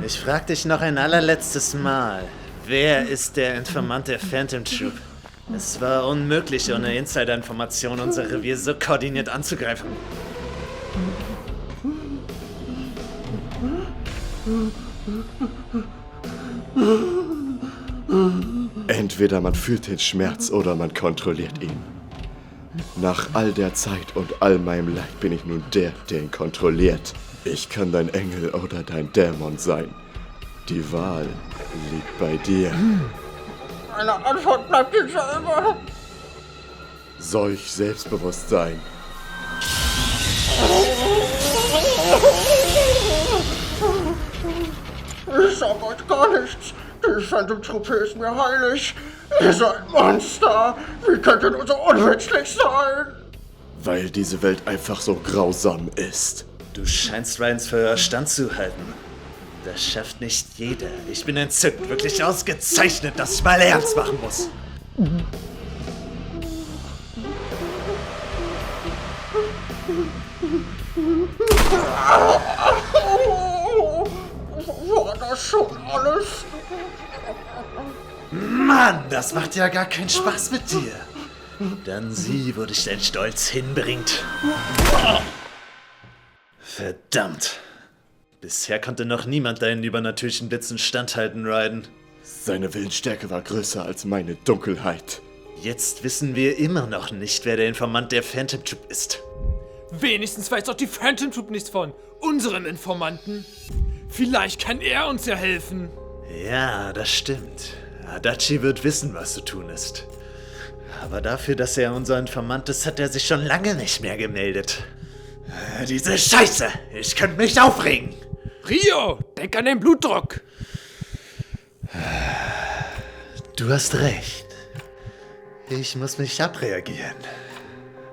Ich frag dich noch ein allerletztes Mal. Wer ist der Informant der Phantom Troop? Es war unmöglich, ohne Insider-Informationen unser Revier so koordiniert anzugreifen. Entweder man fühlt den Schmerz oder man kontrolliert ihn. Nach all der Zeit und all meinem Leid bin ich nun der ihn kontrolliert. Ich kann dein Engel oder dein Dämon sein. Die Wahl liegt bei dir. Meine Antwort bleibt dieselbe. Solch Selbstbewusstsein. Ich sag euch gar nichts. Die Phantom-Truppe ist mir heilig. Ihr seid Monster. Wie könnt ihr nur so unwitzig sein? Weil diese Welt einfach so grausam ist. Du scheinst Ryans Verhör standzuhalten. Das schafft nicht jeder. Ich bin entzückt, wirklich ausgezeichnet, dass ich mal ernst machen muss. War das schon alles? Mann, das macht ja gar keinen Spaß mit dir. Dann sieh, wo dich dein Stolz hinbringt. Verdammt. Bisher konnte noch niemand deinen übernatürlichen Blitzen standhalten, Raiden. Seine Willensstärke war größer als meine Dunkelheit. Jetzt wissen wir immer noch nicht, wer der Informant der Phantom Troop ist. Wenigstens weiß doch die Phantom Troop nichts von unserem Informanten. Vielleicht kann er uns ja helfen. Ja, das stimmt. Adachi wird wissen, was zu tun ist. Aber dafür, dass er unser Informant ist, hat er sich schon lange nicht mehr gemeldet. Diese Scheiße! Ich könnte mich aufregen! Rio, denk an den Blutdruck! Du hast recht. Ich muss mich abreagieren.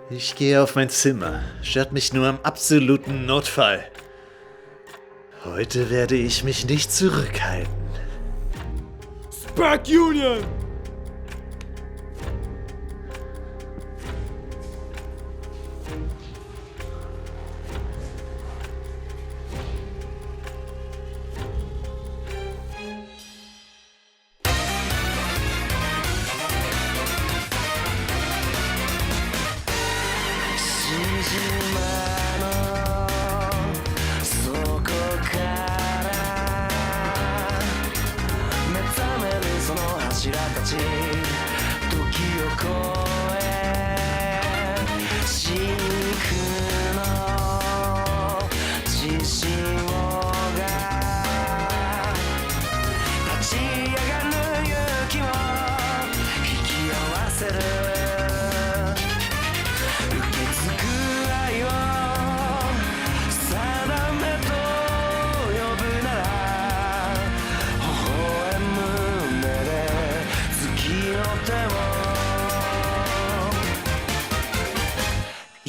Ich gehe auf mein Zimmer. Stört mich nur im absoluten Notfall. Heute werde ich mich nicht zurückhalten. Spark Union!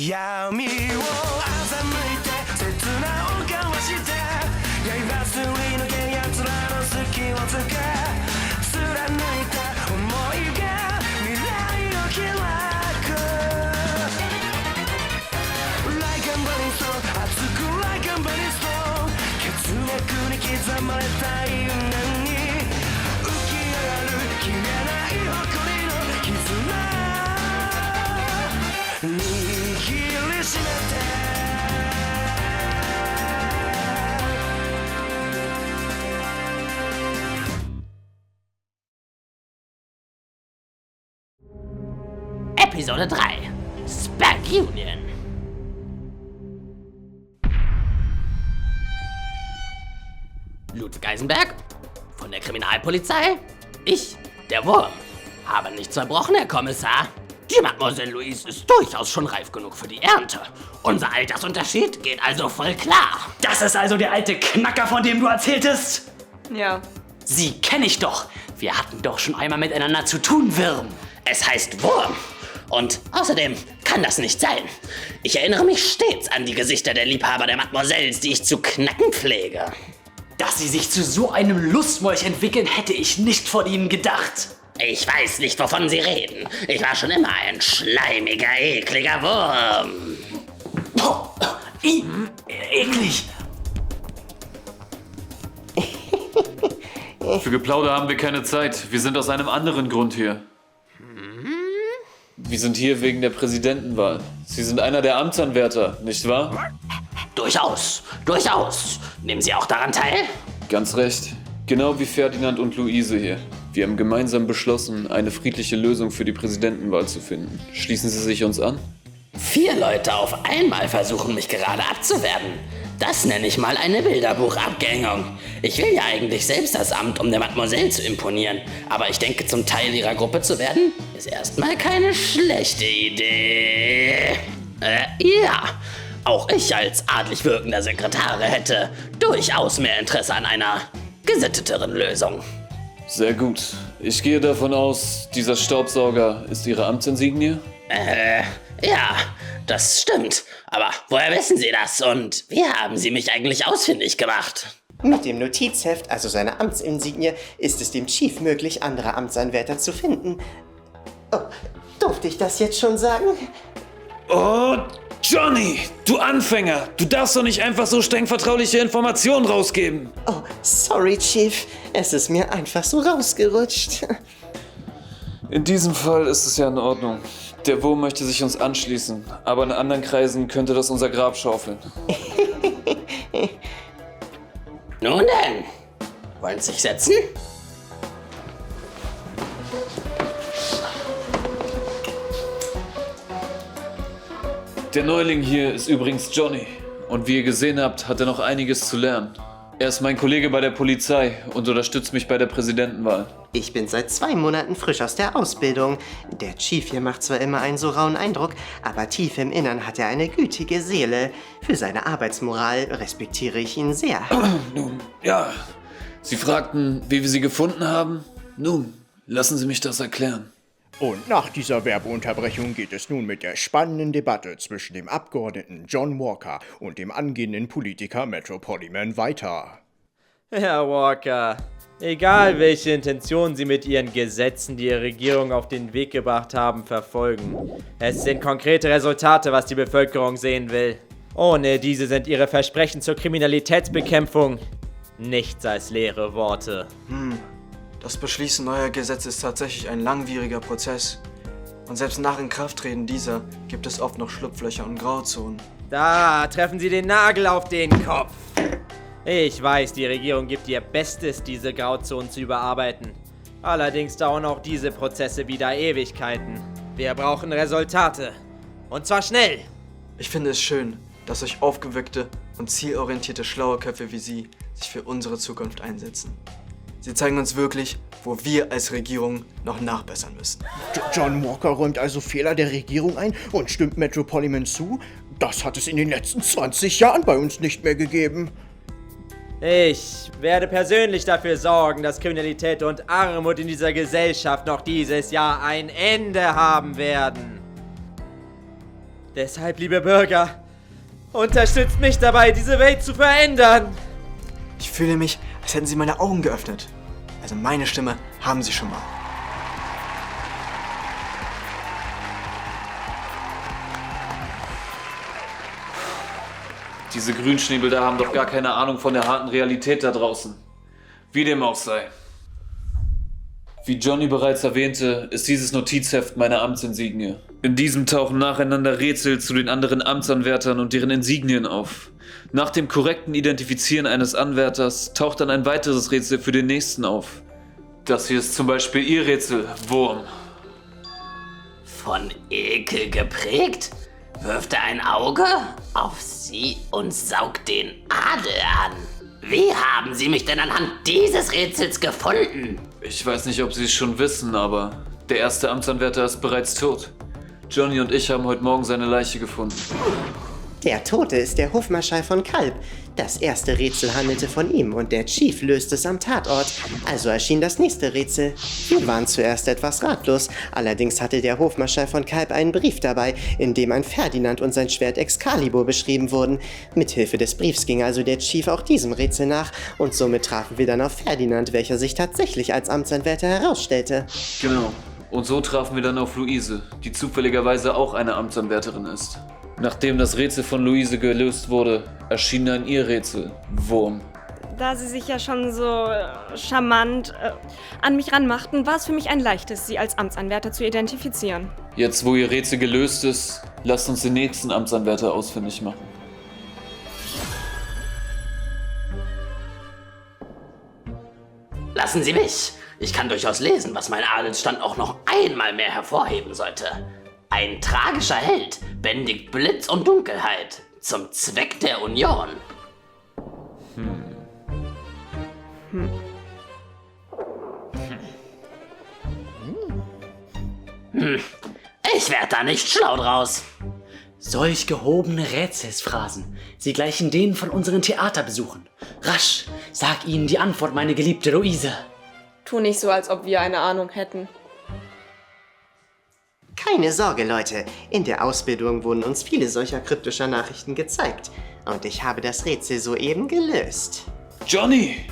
闇を欺いて切な音交わして刃すり抜け奴らの隙をつけ貫いた想いが未来を開く Like a burning stone 熱く Like a burning stone 血脈に刻まれた因縁に浮き上がる消えない誇りの絆握りしめてEpisode 3 Spark Union. Ludwig Eisenberg von der Kriminalpolizei. Ich, der Wurm, habe nichts verbrochen, Herr Kommissar. Die Mademoiselle Louise ist durchaus schon reif genug für die Ernte. Unser Altersunterschied geht also voll klar. Das ist also der alte Knacker, von dem du erzähltest? Ja. Sie kenne ich doch. Wir hatten doch schon einmal miteinander zu tun, Wirm. Es heißt Wurm. Und außerdem kann das nicht sein. Ich erinnere mich stets an die Gesichter der Liebhaber der Mademoiselles, die ich zu knacken pflege. Dass sie sich zu so einem Lustmolch entwickeln, hätte ich nicht von ihnen gedacht. Ich weiß nicht, wovon Sie reden. Ich war schon immer ein schleimiger, ekliger Wurm. Eklig. Für Geplauder haben wir keine Zeit. Wir sind aus einem anderen Grund hier. Wir sind hier wegen der Präsidentenwahl. Sie sind einer der Amtsanwärter, nicht wahr? Durchaus, durchaus. Nehmen Sie auch daran teil? Ganz recht. Genau wie Ferdinand und Luise hier. Wir haben gemeinsam beschlossen, eine friedliche Lösung für die Präsidentenwahl zu finden. Schließen Sie sich uns an? 4 Leute auf einmal versuchen mich gerade abzuwerben. Das nenne ich mal eine Bilderbuchabgängung. Ich will ja eigentlich selbst das Amt, um der Mademoiselle zu imponieren. Aber ich denke, zum Teil ihrer Gruppe zu werden, ist erstmal keine schlechte Idee. Ja. Auch ich als adlig wirkender Sekretär hätte durchaus mehr Interesse an einer gesitteteren Lösung. Sehr gut. Ich gehe davon aus, dieser Staubsauger ist Ihre Amtsinsignie? Ja, das stimmt. Aber woher wissen Sie das? Und wie haben Sie mich eigentlich ausfindig gemacht? Mit dem Notizheft, also seiner Amtsinsignie, ist es dem Chief möglich, andere Amtsanwärter zu finden. Oh, durfte ich das jetzt schon sagen? Oh, Johnny, du Anfänger! Du darfst doch nicht einfach so streng vertrauliche Informationen rausgeben! Oh, sorry, Chief. Es ist mir einfach so rausgerutscht. In diesem Fall ist es ja in Ordnung. Der Wurm möchte sich uns anschließen, aber in anderen Kreisen könnte das unser Grab schaufeln. Nun denn, wollen Sie sich setzen? Der Neuling hier ist übrigens Johnny. Und wie ihr gesehen habt, hat er noch einiges zu lernen. Er ist mein Kollege bei der Polizei und unterstützt mich bei der Präsidentenwahl. Ich bin seit 2 Monaten frisch aus der Ausbildung. Der Chief hier macht zwar immer einen so rauen Eindruck, aber tief im Innern hat er eine gütige Seele. Für seine Arbeitsmoral respektiere ich ihn sehr. Nun, ja. Sie fragten, wie wir sie gefunden haben? Nun, lassen Sie mich das erklären. Und nach dieser Werbeunterbrechung geht es nun mit der spannenden Debatte zwischen dem Abgeordneten John Walker und dem angehenden Politiker Metro Polyman weiter. Herr Walker, egal welche Intentionen Sie mit Ihren Gesetzen, die Ihre Regierung auf den Weg gebracht haben, verfolgen, es sind konkrete Resultate, was die Bevölkerung sehen will. Ohne diese sind Ihre Versprechen zur Kriminalitätsbekämpfung nichts als leere Worte. Das Beschließen neuer Gesetze ist tatsächlich ein langwieriger Prozess. Und selbst nach Inkrafttreten dieser gibt es oft noch Schlupflöcher und Grauzonen. Da treffen Sie den Nagel auf den Kopf. Ich weiß, die Regierung gibt ihr Bestes, diese Grauzonen zu überarbeiten. Allerdings dauern auch diese Prozesse wieder Ewigkeiten. Wir brauchen Resultate. Und zwar schnell. Ich finde es schön, dass euch aufgeweckte und zielorientierte schlaue Köpfe wie Sie sich für unsere Zukunft einsetzen. Sie zeigen uns wirklich, wo wir als Regierung noch nachbessern müssen. John Walker räumt also Fehler der Regierung ein und stimmt Metro Polyman zu? Das hat es in den letzten 20 Jahren bei uns nicht mehr gegeben. Ich werde persönlich dafür sorgen, dass Kriminalität und Armut in dieser Gesellschaft noch dieses Jahr ein Ende haben werden. Deshalb, liebe Bürger, unterstützt mich dabei, diese Welt zu verändern. Ich fühle mich, als hätten Sie meine Augen geöffnet. Also meine Stimme haben Sie schon mal. Diese Grünschnäbel da haben doch gar keine Ahnung von der harten Realität da draußen. Wie dem auch sei. Wie Johnny bereits erwähnte, ist dieses Notizheft meine Amtsinsignie. In diesem tauchen nacheinander Rätsel zu den anderen Amtsanwärtern und deren Insignien auf. Nach dem korrekten Identifizieren eines Anwärters taucht dann ein weiteres Rätsel für den nächsten auf. Das hier ist zum Beispiel Ihr Rätsel, Wurm. Von Ekel geprägt, wirft er ein Auge auf Sie und saugt den Adel an. Wie haben Sie mich denn anhand dieses Rätsels gefunden? Ich weiß nicht, ob Sie es schon wissen, aber der erste Amtsanwärter ist bereits tot. Johnny und ich haben heute Morgen seine Leiche gefunden. Der Tote ist der Hofmarschall von Kalb. Das erste Rätsel handelte von ihm und der Chief löste es am Tatort. Also erschien das nächste Rätsel. Wir waren zuerst etwas ratlos. Allerdings hatte der Hofmarschall von Kalb einen Brief dabei, in dem ein Ferdinand und sein Schwert Excalibur beschrieben wurden. Mithilfe des Briefs ging also der Chief auch diesem Rätsel nach und somit trafen wir dann auf Ferdinand, welcher sich tatsächlich als Amtsanwärter herausstellte. Genau. Und so trafen wir dann auf Luise, die zufälligerweise auch eine Amtsanwärterin ist. Nachdem das Rätsel von Luise gelöst wurde, erschien dann ihr Rätsel, Wurm. Da Sie sich ja schon so charmant an mich ranmachten, war es für mich ein leichtes, Sie als Amtsanwärter zu identifizieren. Jetzt, wo Ihr Rätsel gelöst ist, lasst uns den nächsten Amtsanwärter ausfindig machen. Lassen Sie mich. Ich kann durchaus lesen, was mein Adelsstand auch noch einmal mehr hervorheben sollte. Ein tragischer Held bändigt Blitz und Dunkelheit zum Zweck der Union. Ich werd da nicht schlau draus. Solch gehobene Rätselsphrasen, sie gleichen denen von unseren Theaterbesuchen. Rasch, sag ihnen die Antwort, meine geliebte Luise. Tu nicht so, als ob wir eine Ahnung hätten. Keine Sorge, Leute. In der Ausbildung wurden uns viele solcher kryptischer Nachrichten gezeigt. Und ich habe das Rätsel soeben gelöst. Johnny!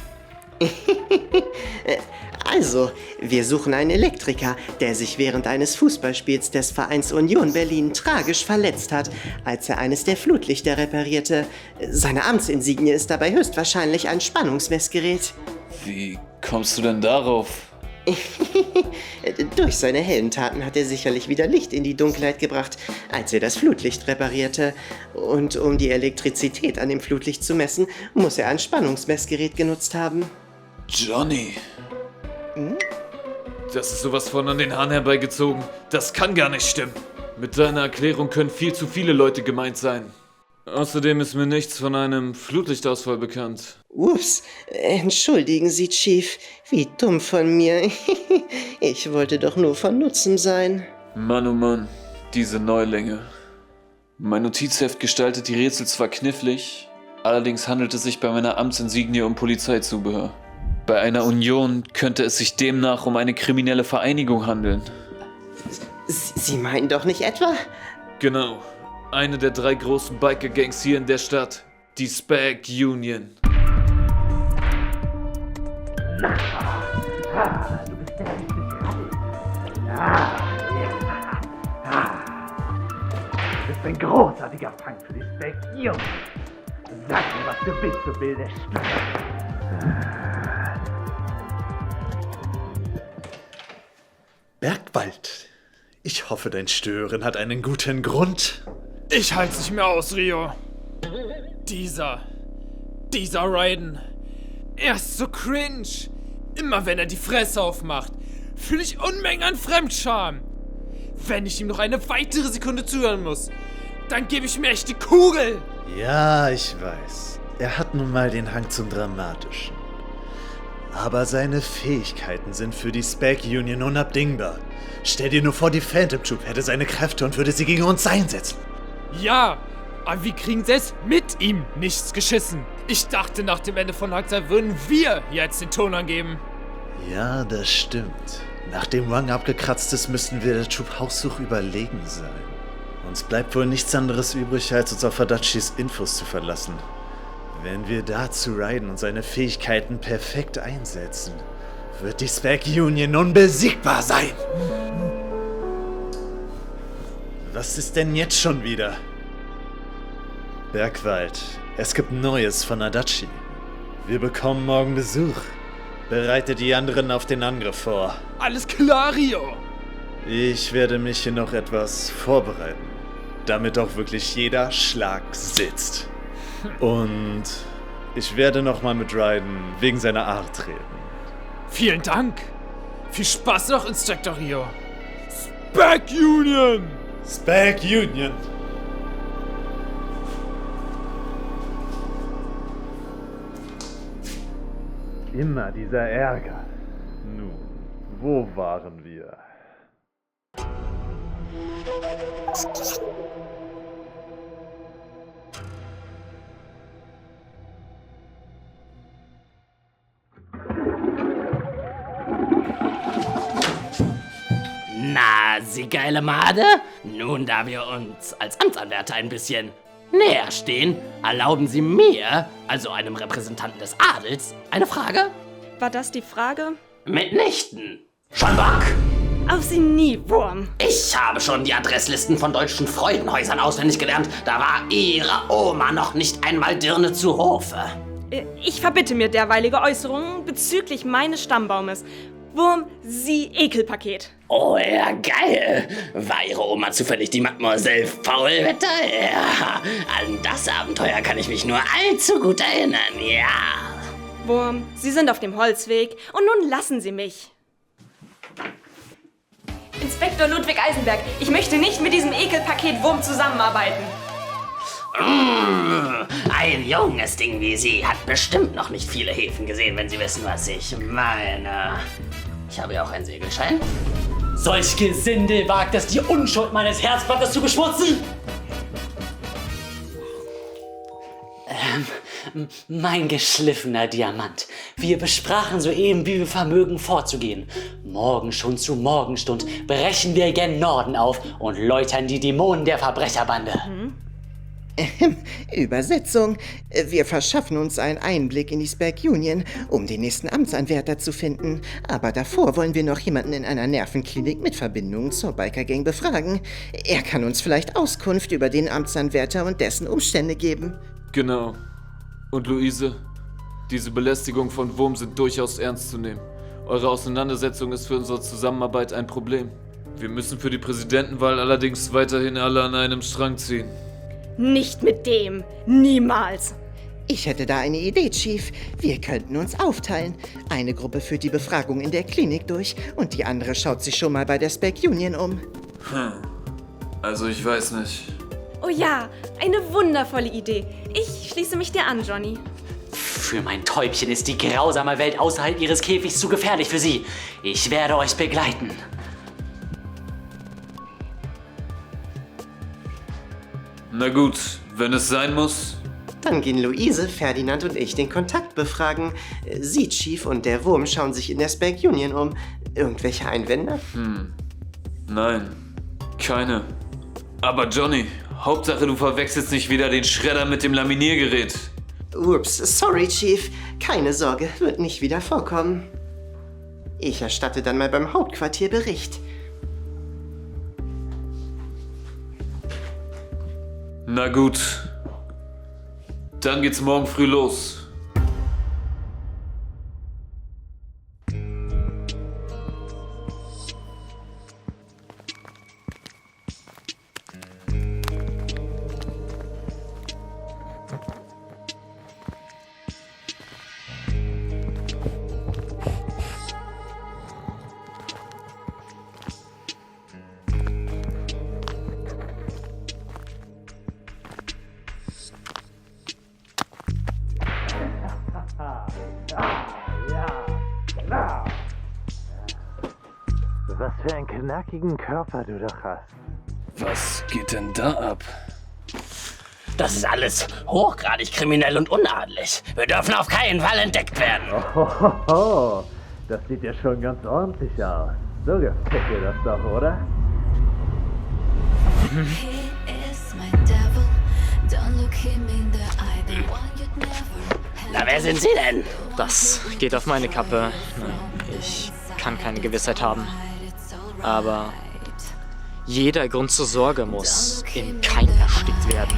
Also, wir suchen einen Elektriker, der sich während eines Fußballspiels des Vereins Union Berlin tragisch verletzt hat, als er eines der Flutlichter reparierte. Seine Amtsinsignie ist dabei höchstwahrscheinlich ein Spannungsmessgerät. Wie kommst du denn darauf? Durch seine Heldentaten hat er sicherlich wieder Licht in die Dunkelheit gebracht, als er das Flutlicht reparierte. Und um die Elektrizität an dem Flutlicht zu messen, muss er ein Spannungsmessgerät genutzt haben. Johnny. Das ist sowas von an den Haaren herbeigezogen. Das kann gar nicht stimmen. Mit deiner Erklärung können viel zu viele Leute gemeint sein. Außerdem ist mir nichts von einem Flutlichtausfall bekannt. Ups, entschuldigen Sie, Chief. Wie dumm von mir. Ich wollte doch nur von Nutzen sein. Mann, oh Mann, diese Neulinge. Mein Notizheft gestaltet die Rätsel zwar knifflig, allerdings handelt es sich bei meiner Amtsinsignie um Polizeizubehör. Bei einer Union könnte es sich demnach um eine kriminelle Vereinigung handeln. Sie meinen doch nicht etwa? Genau. Eine der 3 großen Biker-Gangs hier in der Stadt. Die Spag Union. Du bist ein großartiger Fang für die Spag Union. Sag mir, was du bist, du wilde Stute. Bergwald. Ich hoffe, dein Stören hat einen guten Grund. Ich halt's nicht mehr aus, Rio. Dieser Raiden. Er ist so cringe. Immer wenn er die Fresse aufmacht, fühle ich Unmengen an Fremdscham. Wenn ich ihm noch eine weitere Sekunde zuhören muss, dann gebe ich mir echt die Kugel. Ja, ich weiß. Er hat nun mal den Hang zum Dramatischen. Aber seine Fähigkeiten sind für die Spag Union unabdingbar. Stell dir nur vor, die Phantom Troop hätte seine Kräfte und würde sie gegen uns einsetzen. Ja, aber wir kriegen selbst mit ihm nichts geschissen. Ich dachte, nach dem Ende von Haxar würden wir jetzt den Ton angeben. Ja, das stimmt. Nachdem Wang abgekratzt ist, müssten wir der Troop haushoch überlegen sein. Uns bleibt wohl nichts anderes übrig, als uns auf Adachis Infos zu verlassen. Wenn wir dazu Raiden und seine Fähigkeiten perfekt einsetzen, wird die Spag Union unbesiegbar sein. Was ist denn jetzt schon wieder? Bergwald, es gibt Neues von Adachi. Wir bekommen morgen Besuch. Bereite die anderen auf den Angriff vor. Alles klar, Rio. Ich werde mich hier noch etwas vorbereiten, damit auch wirklich jeder Schlag sitzt. Und ich werde nochmal mit Raiden wegen seiner Art reden. Vielen Dank. Viel Spaß noch, Inspektor Rio. Spag Union! Spag Union! Immer dieser Ärger. Nun, wo waren wir? Na, Sie geile Made? Nun, da wir uns als Amtsanwärter ein bisschen näher stehen, erlauben Sie mir, also einem Repräsentanten des Adels, eine Frage? War das die Frage? Mitnichten. Schon Bock? Auf Sie nie, Wurm. Ich habe schon die Adresslisten von deutschen Freudenhäusern auswendig gelernt. Da war Ihre Oma noch nicht einmal Dirne zu Hofe. Ich verbitte mir derweilige Äußerungen bezüglich meines Stammbaumes. Wurm, Sie Ekelpaket. Oh ja, geil. War Ihre Oma zufällig die Mademoiselle Faulwetter? Ja, an das Abenteuer kann ich mich nur allzu gut erinnern, ja. Wurm, Sie sind auf dem Holzweg und nun lassen Sie mich. Inspektor Ludwig Eisenberg, ich möchte nicht mit diesem Ekelpaket Wurm zusammenarbeiten. Ein junges Ding wie Sie hat bestimmt noch nicht viele Häfen gesehen, wenn Sie wissen, was ich meine. Ich habe ja auch einen Segelschein. Solch Gesindel wagt es, die Unschuld meines Herzblattes zu beschmutzen! Mein geschliffener Diamant. Wir besprachen soeben, wie wir vermögen vorzugehen. Morgen schon zu Morgenstund brechen wir gen Norden auf und läutern die Dämonen der Verbrecherbande. Übersetzung. Wir verschaffen uns einen Einblick in die Spec Union, um den nächsten Amtsanwärter zu finden. Aber davor wollen wir noch jemanden in einer Nervenklinik mit Verbindungen zur Biker-Gang befragen. Er kann uns vielleicht Auskunft über den Amtsanwärter und dessen Umstände geben. Genau. Und Luise, diese Belästigung von Wurm sind durchaus ernst zu nehmen. Eure Auseinandersetzung ist für unsere Zusammenarbeit ein Problem. Wir müssen für die Präsidentenwahl allerdings weiterhin alle an einem Strang ziehen. Nicht mit dem. Niemals. Ich hätte da eine Idee, Chief. Wir könnten uns aufteilen. Eine Gruppe führt die Befragung in der Klinik durch und die andere schaut sich schon mal bei der Spec Union um. Also ich weiß nicht. Oh ja, eine wundervolle Idee. Ich schließe mich dir an, Johnny. Für mein Täubchen ist die grausame Welt außerhalb ihres Käfigs zu gefährlich für Sie. Ich werde euch begleiten. Na gut, wenn es sein muss. Dann gehen Luise, Ferdinand und ich den Kontakt befragen. Sie, Chief, und der Wurm schauen sich in der Spec Union um. Irgendwelche Einwände? Nein, keine. Aber Johnny, Hauptsache du verwechselst nicht wieder den Schredder mit dem Laminiergerät. Ups, sorry, Chief. Keine Sorge, wird nicht wieder vorkommen. Ich erstatte dann mal beim Hauptquartier Bericht. Na gut. Dann geht's morgen früh los. Was für einen knackigen Körper du doch hast. Was geht denn da ab? Das ist alles hochgradig kriminell und unadelig. Wir dürfen auf keinen Fall entdeckt werden. Ohohoho, das sieht ja schon ganz ordentlich aus. So gefällt dir das doch, oder? Na, wer sind Sie denn? Das geht auf meine Kappe. Ich kann keine Gewissheit haben. Aber jeder Grund zur Sorge muss im Keim erstickt werden.